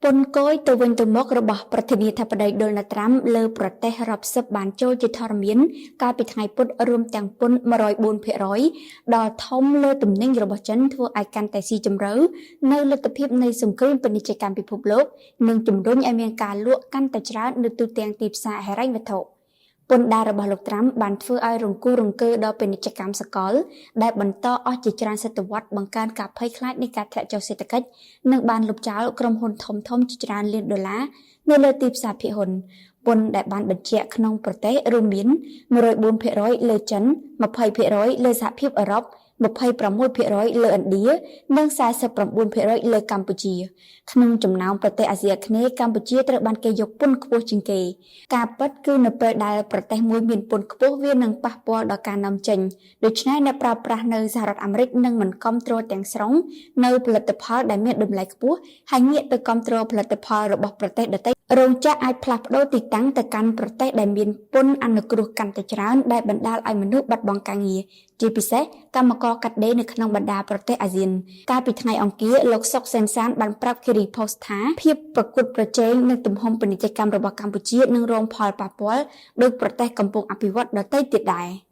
ពន្ធគយទៅវិញទៅមករបស់ប្រធានាធិបតីដូណាល់ត្រាំលើប្រទេសរាប់សិបបានចូលជាធរមានកាលពីថ្ងៃពុធរួមទាំងពន្ធ 104% ដល់ធំលើទំនិញរបស់ចិនធ្វើឲ្យកាន់តែស៊ីជម្រៅនៅលទ្ធភាពនៃសង្គ្រាមពាណិជ្ជកម្មពិភពលោកនិងជំរុញឲ្យមានការលក់កាន់តែច្រើននៅទូទាំងទីផ្សារហិរញ្ញវត្ថុពន្ធដាររបស់លោកត្រាំបានធ្វើឲ្យរង្គោះរង្គើដល់ពាណិជ្ជកម្មសកលដែលបន្តអស់ជាច្រើនសតវត្សបង្កើនការភ័យខ្លាចនៃការធ្លាក់ចុះសេដ្ឋកិច្ចនិងបានលុបចោលក្រុមហ៊ុនធំៗជាច្រើនលានដុល្លារនៅលើទីផ្សារភាគហ៊ុនពន្ធដែលបានបញ្ជាក់ក្នុងប្រទេសរួមមាន 104% លើចិន 20% លើសហភាពអឺរ៉ុប 26% លើឥណ្ឌានិង 49% លើកម្ពុជាក្នុងចំណោមប្រទេសអាស៊ីអាគ្នេយ៍កម្ពុជាត្រូវបានគេយកពន្ធខ្ពស់ជាងគេការពិតគឺនៅពេលដែលប្រទេសមួយមានពន្ធខ្ពស់វានឹងប៉ះពាល់ដល់ការនាំចេញដូច្នេះអ្នកប្រើប្រាស់នៅសហរដ្ឋអាមេរិកនឹងមិនគាំទ្រទាំងស្រុងនៅផលិតផលដែលមានតម្លៃខ្ពស់ហើយងាកទៅគាំទ្រផលិតផលរបស់ប្រទេសដទៃរោងចក្រអាចផ្លាស់ប្ដូរទីតាំងទៅកាន់ប្រទេសដែលមានពន្ធអនុគ្រោះកាន់តែច្រើនដែលបណ្ដាលឲ្យមនុស្សបាត់បង់ការងារជាពិសេសកម្មករកាត់ដេរនៅក្នុងបណ្ដាប្រទេសអាស៊ានកាលពីថ្ងៃអង្គារលោកសុកសេនសានបានប្រាប់ Kiri Post ថាភាពប្រកួតប្រជែងនៅទំហំពាណិជ្ជកម្មរបស់កម្ពុជានឹងរងផលប៉ះពាល់ដោយប្រទេសកំពុងអភិវឌ្ឍដទៃទៀតដែរ